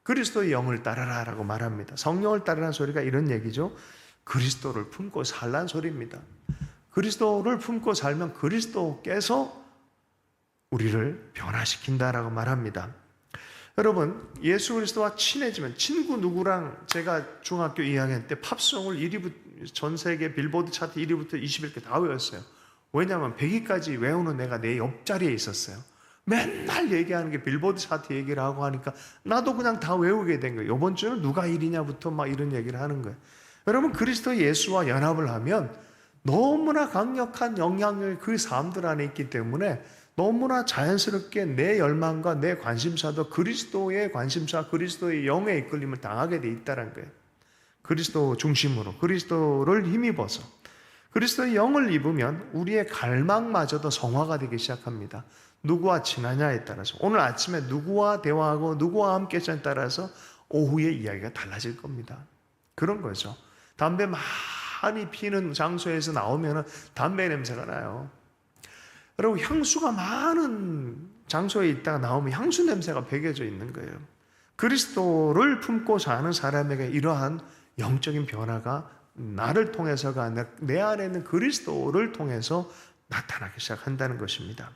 그리스도의 영을 따라라라고 말합니다. 성령을 따르라는 소리가 이런 얘기죠. 그리스도를 품고 살라는 소리입니다. 그리스도를 품고 살면 그리스도께서 우리를 변화시킨다라고 말합니다. 여러분, 예수 그리스도와 친해지면, 친구 누구랑, 제가 중학교 2학년 때 팝송을 1위부터, 전 세계 빌보드 차트 1위부터 20위까지 다 외웠어요. 왜냐하면 100위까지 외우는 내가 내 옆자리에 있었어요. 맨날 얘기하는 게 빌보드 차트 얘기를 하고 하니까 나도 그냥 다 외우게 된 거예요. 이번 주는 누가 1위냐부터 막 이런 얘기를 하는 거예요. 여러분, 그리스도 예수와 연합을 하면 너무나 강력한 영향력이 그 사람들 안에 있기 때문에 너무나 자연스럽게 내 열망과 내 관심사도 그리스도의 관심사, 그리스도의 영의 이끌림을 당하게 돼 있다는 거예요. 그리스도 중심으로, 그리스도를 힘입어서 그리스도의 영을 입으면 우리의 갈망마저도 성화가 되기 시작합니다. 누구와 친하냐에 따라서, 오늘 아침에 누구와 대화하고 누구와 함께 했냐에 따라서 오후의 이야기가 달라질 겁니다. 그런 거죠. 담배 많이 피는 장소에서 나오면 담배 냄새가 나요. 여러분, 향수가 많은 장소에 있다가 나오면 향수 냄새가 배겨져 있는 거예요. 그리스도를 품고 사는 사람에게 이러한 영적인 변화가 나를 통해서가 아니라 내 안에 있는 그리스도를 통해서 나타나기 시작한다는 것입니다.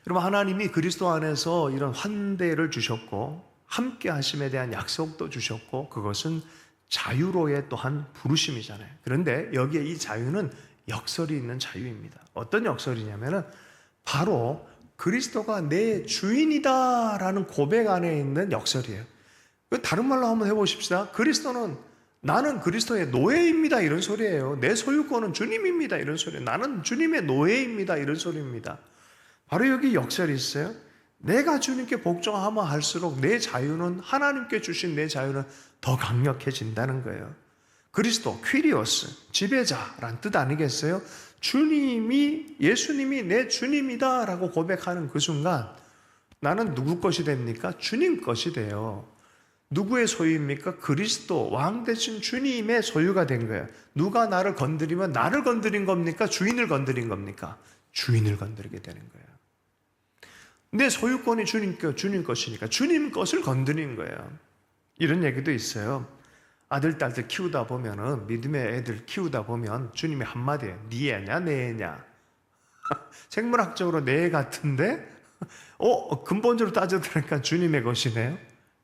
여러분, 하나님이 그리스도 안에서 이런 환대를 주셨고 함께 하심에 대한 약속도 주셨고, 그것은 자유로의 또한 부르심이잖아요. 그런데 여기에 이 자유는 역설이 있는 자유입니다. 어떤 역설이냐면은 바로 그리스도가 내 주인이다라는 고백 안에 있는 역설이에요. 다른 말로 한번 해보십시다. 그리스도는 나는 그리스도의 노예입니다, 이런 소리예요. 내 소유권은 주님입니다, 이런 소리예요. 나는 주님의 노예입니다, 이런 소리입니다. 바로 여기 역설이 있어요. 내가 주님께 복종하면 할수록 내 자유는, 하나님께 주신 내 자유는 더 강력해진다는 거예요. 그리스도, 퀴리오스, 지배자란 뜻 아니겠어요? 예수님이 내 주님이다 라고 고백하는 그 순간 나는 누구 것이 됩니까? 주님 것이 돼요. 누구의 소유입니까? 그리스도, 왕 대신 주님의 소유가 된 거예요. 누가 나를 건드리면 나를 건드린 겁니까? 주인을 건드린 겁니까? 주인을 건드리게 되는 거예요. 내 소유권이 주님 것이니까 주님 것을 건드린 거예요. 이런 얘기도 있어요. 아들, 딸들 키우다 보면은, 믿음의 애들 키우다 보면 주님이 한마디예요. 네 애냐, 내 애냐. 생물학적으로 내 애 같은데, 근본적으로 따져보니까 주님의 것이네요.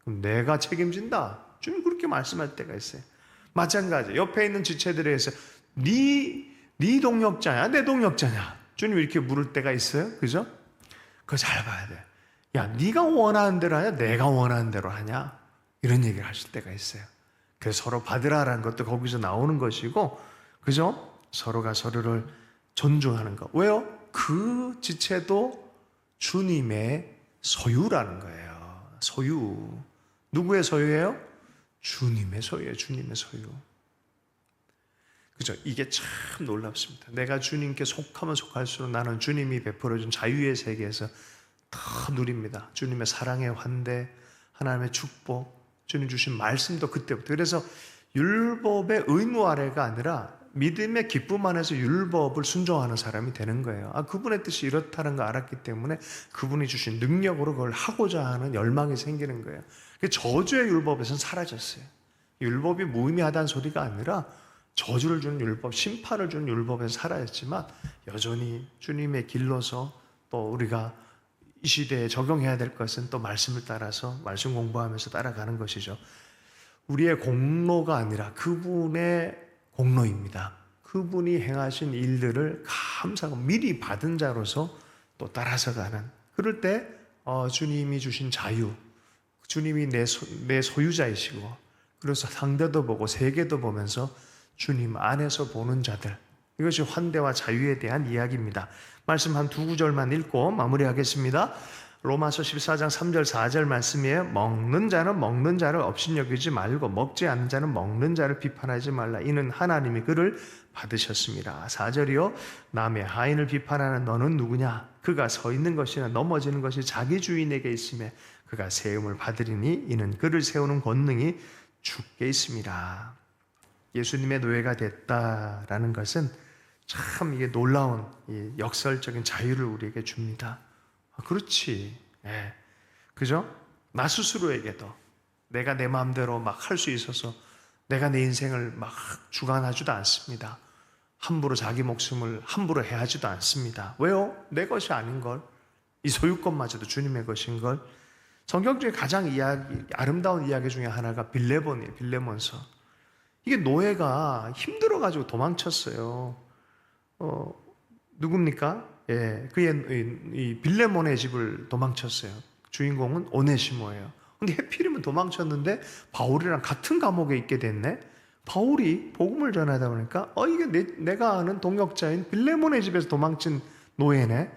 그럼 내가 책임진다. 주님 그렇게 말씀할 때가 있어요. 마찬가지, 옆에 있는 지체들에 의해서 네 동역자냐, 내 동역자냐. 주님 이렇게 물을 때가 있어요. 그죠? 그거 잘 봐야 돼. 야, 네가 원하는 대로 하냐, 내가 원하는 대로 하냐. 이런 얘기를 하실 때가 있어요. 그래서 서로 받으라라는 것도 거기서 나오는 것이고, 그죠? 서로가 서로를 존중하는 것. 왜요? 그 지체도 주님의 소유라는 거예요. 소유. 누구의 소유예요? 주님의 소유예요. 주님의 소유. 그죠? 이게 참 놀랍습니다. 내가 주님께 속하면 속할수록 나는 주님이 베풀어준 자유의 세계에서 더 누립니다. 주님의 사랑의 환대, 하나님의 축복, 주님 주신 말씀도 그때부터. 그래서 율법의 의무 아래가 아니라 믿음의 기쁨 안에서 율법을 순종하는 사람이 되는 거예요. 그분의 뜻이 이렇다는 걸 알았기 때문에 그분이 주신 능력으로 그걸 하고자 하는 열망이 생기는 거예요. 저주의 율법에서는 사라졌어요. 율법이 무의미하다는 소리가 아니라 저주를 주는 율법, 심판을 주는 율법에서 사라졌지만 여전히 주님의 길로서 또 우리가 이 시대에 적용해야 될 것은 또 말씀을 따라서 말씀 공부하면서 따라가는 것이죠. 우리의 공로가 아니라 그분의 공로입니다. 그분이 행하신 일들을 감사하고 미리 받은 자로서 또 따라서 가는, 그럴 때 주님이 주신 자유, 주님이 내 소유자이시고, 그래서 상대도 보고 세계도 보면서 주님 안에서 보는 자들, 이것이 환대와 자유에 대한 이야기입니다. 말씀 한 두 구절만 읽고 마무리하겠습니다. 로마서 14장 3절 4절 말씀이에요. 먹는 자는 먹는 자를 업신여기지 말고 먹지 않는 자는 먹는 자를 비판하지 말라. 이는 하나님이 그를 받으셨습니다. 4절이요. 남의 하인을 비판하는 너는 누구냐? 그가 서 있는 것이나 넘어지는 것이 자기 주인에게 있으며 그가 세움을 받으리니 이는 그를 세우는 권능이 주께 있습니다. 예수님의 노예가 됐다라는 것은 참 이게 놀라운 이 역설적인 자유를 우리에게 줍니다. 그렇지. 예. 그죠? 나 스스로에게도 내가 내 마음대로 막 할 수 있어서 내가 내 인생을 막 주관하지도 않습니다. 함부로 자기 목숨을 함부로 해하지도 않습니다. 왜요? 내 것이 아닌 걸. 이 소유권마저도 주님의 것인 걸. 성경 중에 가장 아름다운 이야기 중에 하나가 빌레몬이에요. 빌레몬서. 이게 노예가 힘들어가지고 도망쳤어요. 누굽니까? 예, 그의 이 빌레몬의 집을 도망쳤어요. 주인공은 오네시모예요. 근데 해필이면 도망쳤는데 바울이랑 같은 감옥에 있게 됐네. 바울이 복음을 전하다 보니까 이게 내가 아는 동역자인 빌레몬의 집에서 도망친 노예네.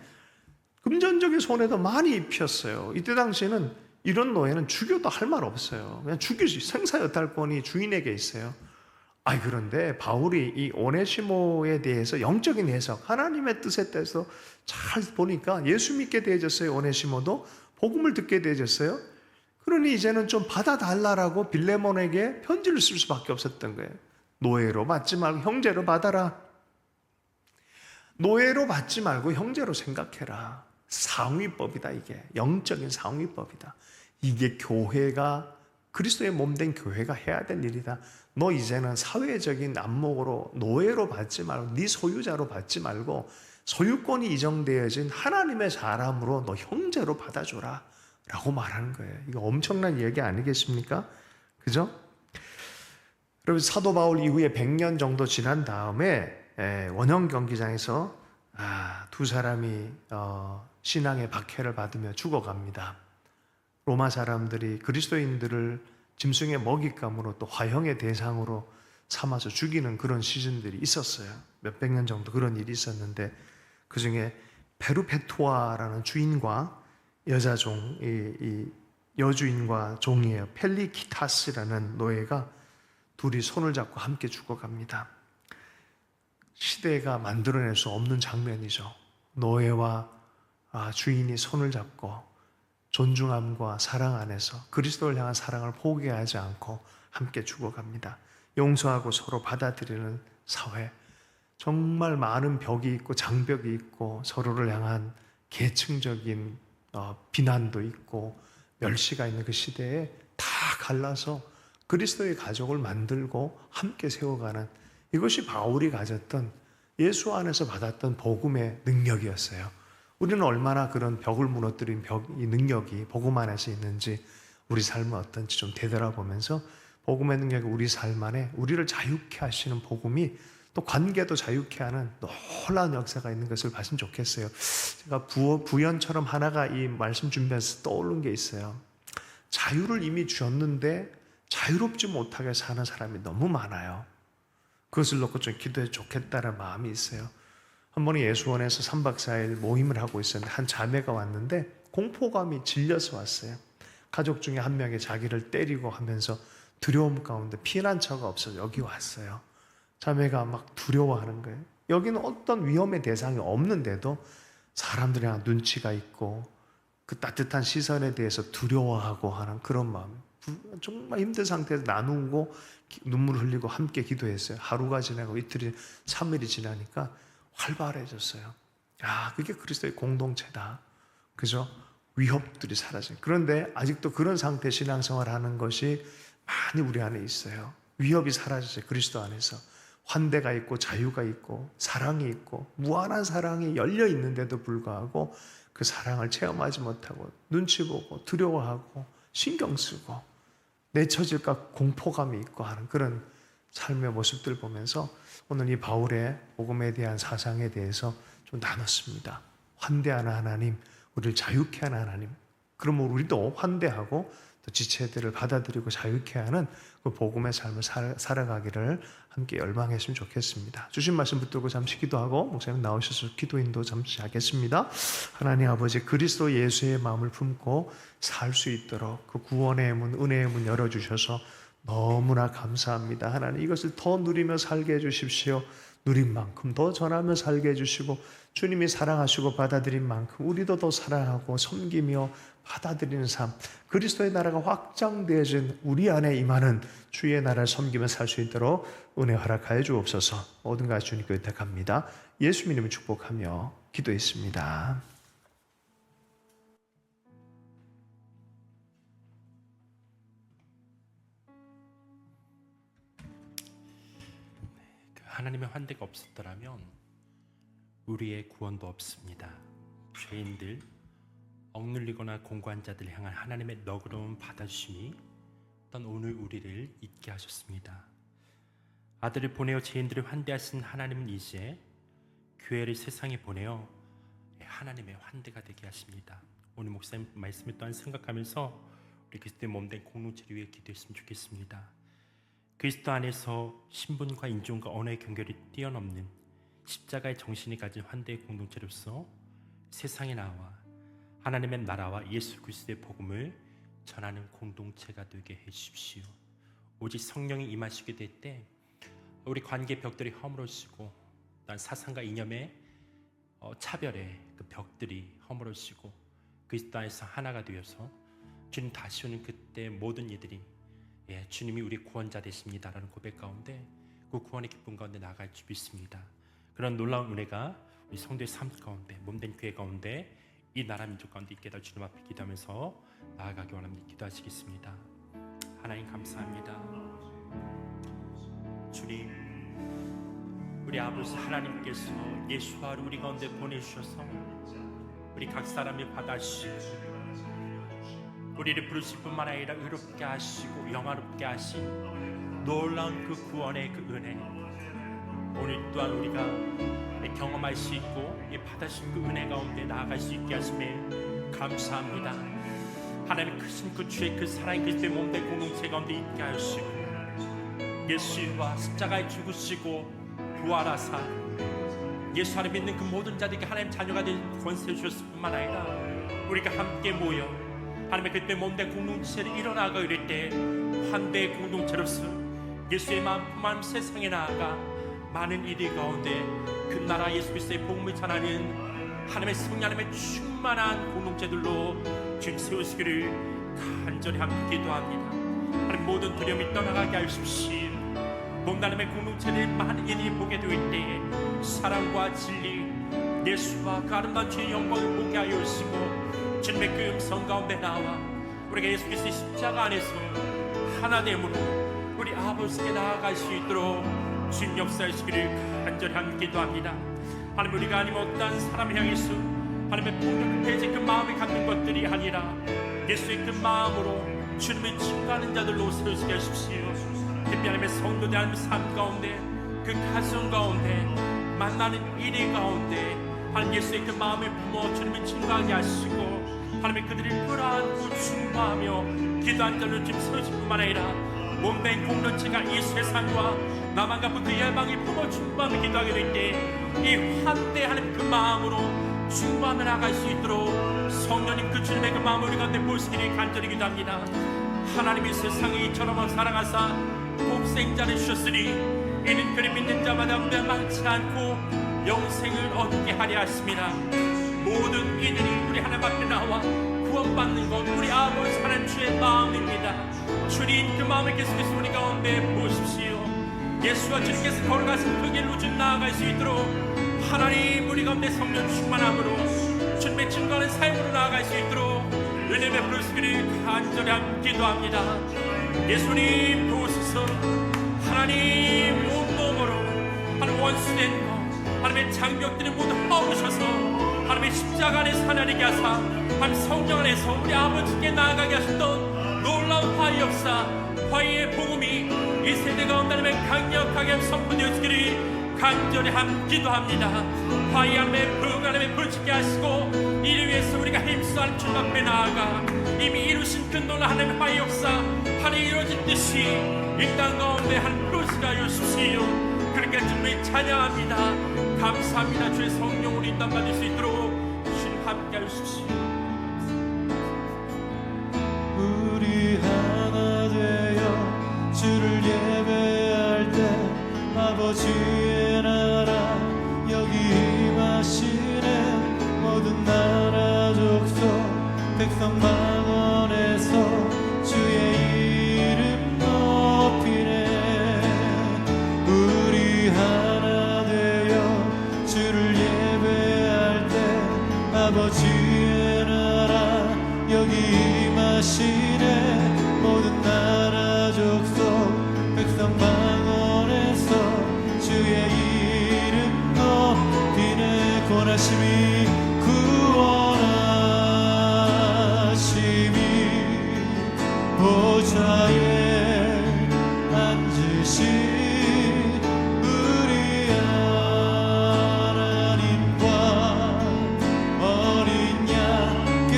금전적인 손해도 많이 입혔어요. 이때 당시에는 이런 노예는 죽여도 할 말 없어요. 그냥 죽일 수 있어요. 생사여탈권이 주인에게 있어요. 그런데 바울이 이 오네시모에 대해서 영적인 해석, 하나님의 뜻에 대해서 잘 보니까 예수 믿게 되어졌어요. 오네시모도 복음을 듣게 되어졌어요. 그러니 이제는 좀 받아달라고 빌레몬에게 편지를 쓸 수밖에 없었던 거예요. 노예로 받지 말고 형제로 받아라. 노예로 받지 말고 형제로 생각해라. 상위법이다. 이게 영적인 상위법이다. 이게 교회가, 그리스도의 몸된 교회가 해야 될 일이다. 너 이제는 사회적인 안목으로 노예로 받지 말고 네 소유자로 받지 말고 소유권이 이정되어진 하나님의 사람으로 너 형제로 받아줘라 라고 말하는 거예요. 이거 엄청난 얘기 아니겠습니까? 그죠? 여러분, 사도 바울 이후에 100년 정도 지난 다음에 원형 경기장에서 두 사람이 신앙의 박해를 받으며 죽어갑니다. 로마 사람들이 그리스도인들을 짐승의 먹잇감으로 또 화형의 대상으로 삼아서 죽이는 그런 시즌들이 있었어요. 몇백 년 정도 그런 일이 있었는데, 그 중에 페루페투아라는 주인과 여자종, 이 여주인과 종이에요. 펠리키타스라는 노예가 둘이 손을 잡고 함께 죽어갑니다. 시대가 만들어낼 수 없는 장면이죠. 노예와 주인이 손을 잡고 존중함과 사랑 안에서 그리스도를 향한 사랑을 포기하지 않고 함께 죽어갑니다. 용서하고 서로 받아들이는 사회. 정말 많은 벽이 있고 장벽이 있고 서로를 향한 계층적인 비난도 있고 멸시가 있는 그 시대에 다 갈라서 그리스도의 가족을 만들고 함께 세워가는, 이것이 바울이 가졌던 예수 안에서 받았던 복음의 능력이었어요. 우리는 얼마나 그런 벽을 무너뜨린 이 능력이 복음 안에서 있는지, 우리 삶은 어떤지 좀 되돌아보면서 복음의 능력이 우리 삶 안에 우리를 자유케 하시는 복음이 또 관계도 자유케 하는 놀라운 역사가 있는 것을 봤으면 좋겠어요. 제가 부연처럼 하나가 이 말씀 준비해서 떠오른 게 있어요. 자유를 이미 주었는데 자유롭지 못하게 사는 사람이 너무 많아요. 그것을 놓고 좀 기도해 좋겠다는 마음이 있어요. 한 번은 예수원에서 3박 4일 모임을 하고 있었는데 한 자매가 왔는데 공포감이 질려서 왔어요. 가족 중에 한 명이 자기를 때리고 하면서 두려움 가운데 피난처가 없어서 여기 왔어요. 자매가 막 두려워하는 거예요. 여기는 어떤 위험의 대상이 없는데도 사람들이 눈치가 있고 그 따뜻한 시선에 대해서 두려워하고 하는 그런 마음. 정말 힘든 상태에서 나누고 눈물 흘리고 함께 기도했어요. 하루가 지나고 이틀이 3일이 지나니까 활발해졌어요. 그게 그리스도의 공동체다. 그죠? 위협들이 사라져요. 그런데 아직도 그런 상태 신앙생활하는 것이 많이 우리 안에 있어요. 위협이 사라졌어요. 그리스도 안에서 환대가 있고 자유가 있고 사랑이 있고 무한한 사랑이 열려 있는데도 불구하고 그 사랑을 체험하지 못하고 눈치 보고 두려워하고 신경 쓰고 내쳐질까 공포감이 있고 하는 그런 삶의 모습들 보면서 오늘 이 바울의 복음에 대한 사상에 대해서 좀 나눴습니다. 환대하는 하나님, 우리를 자유케 하는 하나님. 그러면 우리도 환대하고 또 지체들을 받아들이고 자유케 하는 그 복음의 삶을 살아가기를 함께 열망했으면 좋겠습니다. 주신 말씀 붙들고 잠시 기도하고 목사님 나오셔서 기도인도 잠시 하겠습니다. 하나님 아버지, 그리스도 예수의 마음을 품고 살 수 있도록 그 구원의 문, 은혜의 문 열어주셔서 너무나 감사합니다. 하나님, 이것을 더 누리며 살게 해주십시오. 누린 만큼 더 전하며 살게 해주시고, 주님이 사랑하시고 받아들인 만큼 우리도 더 사랑하고 섬기며 받아들이는 삶, 그리스도의 나라가 확장되어진 우리 안에 임하는 주의 나라를 섬기며 살 수 있도록 은혜 허락하여 주옵소서. 모든 것을 주님께 의탁합니다. 예수님 이름으로 축복하며 기도했습니다. 하나님의 환대가 없었더라면 우리의 구원도 없습니다. 죄인들, 억눌리거나 공고한 자들 향한 하나님의 너그러운 받아주심이 떤 오늘 우리를 있게 하셨습니다. 아들을 보내어 죄인들을 환대하신 하나님은 이제 교회를 세상에 보내어 하나님의 환대가 되게 하십니다. 오늘 목사님 말씀을 또한 생각하면서 우리 그리스도의 몸된 공동체를 위해 기도했으면 좋겠습니다. 그리스도 안에서 신분과 인종과 언어의 경계를 뛰어넘는 십자가의 정신이 가진 환대의 공동체로서 세상에 나와 하나님의 나라와 예수 그리스도의 복음을 전하는 공동체가 되게 해주십시오. 오직 성령이 임하시게 될 때 우리 관계 벽들이 허물어지고 난 사상과 이념의 차별의 그 벽들이 허물어지고 그리스도 안에서 하나가 되어서 주님 다시 오는 그때 모든 이들이 주님이 우리 구원자 되십니다라는 고백 가운데 그 구원의 기쁨 가운데 나아갈 줄 믿습니다. 그런 놀라운 은혜가 우리 성도의 삶 가운데 몸된 교회 가운데 이 나라 민족 가운데 있게 해달라 주님 앞에 기도하면서 나아가기 원합니다. 기도하시겠습니다. 하나님 감사합니다. 주님, 우리 아버지 하나님께서 예수와를 우리 가운데 보내주셔서 우리 각 사람이 받아주시고 우리를 부르실 뿐만 아니라 의롭게 하시고 영화롭게 하신 놀라운 그 구원의 그 은혜, 오늘 또한 우리가 경험할 수 있고 받으신 그 은혜 가운데 나아갈 수 있게 하심에 감사합니다. 하나님의 크신 그 주의 그 사랑의 그리스도의 몸된 공동체 가운데 있게 하시고 예수와 십자가에 죽으시고 부활하사 예수 안에 믿는 그 모든 자들에게 하나님 자녀가 된 권세 주셨을 뿐만 아니라 우리가 함께 모여 하나님의 그때 몸된 공동체를 일어나가 이럴 때 환대의 공동체로서 예수의 마음 세상에 나아가 많은 이들 가운데 그 나라 예수 그리스도의 복음을 전하는 하나님의 성령 하나님의 충만한 공동체들로 주님 세우시기를 간절히 함께 기도합니다. 하나님 모든 두려움이 떠나가게 하십시오. 몸 하나님의 공동체를 많은 이들이 보게 될 때에 사랑과 진리 예수와 그 아름다운 주의 영광을 보게 하여 주시고 주님의 그 음성 가운데 나와 우리가 예수 그리스도의 십자가 안에서 하나됨으로 우리 아버지께 나아갈 수 있도록 주님 역사하시기를 간절히 함께 기도합니다. 하나님, 우리가 아니면 어떠한 사람을 향해서 하나님의 폭력 폐지 그 마음을 갖는 것들이 아니라 예수의 그 마음으로 주님을 증거하는 자들로 세우시게 하십시오. 특히 하나님의 성도들 하나님의 삶 가운데 그 가정 가운데 만나는 일이 가운데 하나님 예수의 그 마음을 품어 주님을 증거하게 하시고 하나님의 그들을 끌어안고 충고하며 기도한 자를 지금 세우실 뿐만 아니라 몸된 공동체가 이 세상과 남한과 그 열방이 품어 충고하며 기도하게 될 때 이 환대하는 그 마음으로 충고하며 나갈 수 있도록 성령님 그 주님의 그 마음을 우리 가운데 보시기를 간절히 기도합니다. 하나님이 세상을 이처럼 사랑하사 독생자를 주셨으니 이는 그를 믿는 자마다 멸망치 않고 영생을 얻게 하려 하십니다. 모든 이들이 우리 하나님 앞에 나와 구원받는 것 우리 아버지 하나님 주의 마음입니다. 주님 그 마음을 계속해서 우리 가운데 보십시오. 예수와 주님께서 걸어가신 그 길로 좀 나아갈 수 있도록 하나님 우리 가운데 성령 충만함으로 주님의 증거하는 삶으로 나아갈 수 있도록 은혜의 부르시기를 간절히 함 기도합니다. 예수님 도우소서. 하나님 온몸으로 하나님 원수된 것 하나님의 장벽들을 모두 허우셔서 하나님의 십자가 안에서 하나님께 하사 하나님 성령 안에서 우리 아버지께 나아가게 하셨던 놀라운 화의 역사 화의의 복음이 이 세대 가운데 하나님의 강력하게 선포되었기를 간절히 함 기도합니다. 화의 하나님의 부흥 하나님의 불붙게 하시고 이를 위해서 우리가 힘써 하나님 주님 앞에 나아가 이미 이루신 그 놀라운 하나님의 화의 역사 하나님 이루어진 듯이 이 땅 가운데 하나님 불씨가 하여 주시오. 그렇게 주님을 찬양합니다. 감사합니다. 주의 성령으로 인도받을 수 있도록 주님 함께 하여 주시오. 우리 하나 되어 주를 예배할 때 아버지의 나라 여기 임하시네. 모든 나라 족속 백성 만원에서 주의 이름 높이네. 우리 하나 되어 주를 예배할 때 아버지의 나라 여기 임하시네. 모든 나라 족속 백성 방언에서 주의 이름 높이네. 권하심이 구원하심이 보좌에 앉으신 우리 하나님과 어린 양께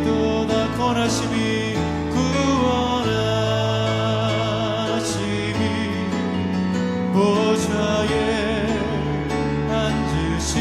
있도다. 권하심이 구원하심이 보좌에 앉으신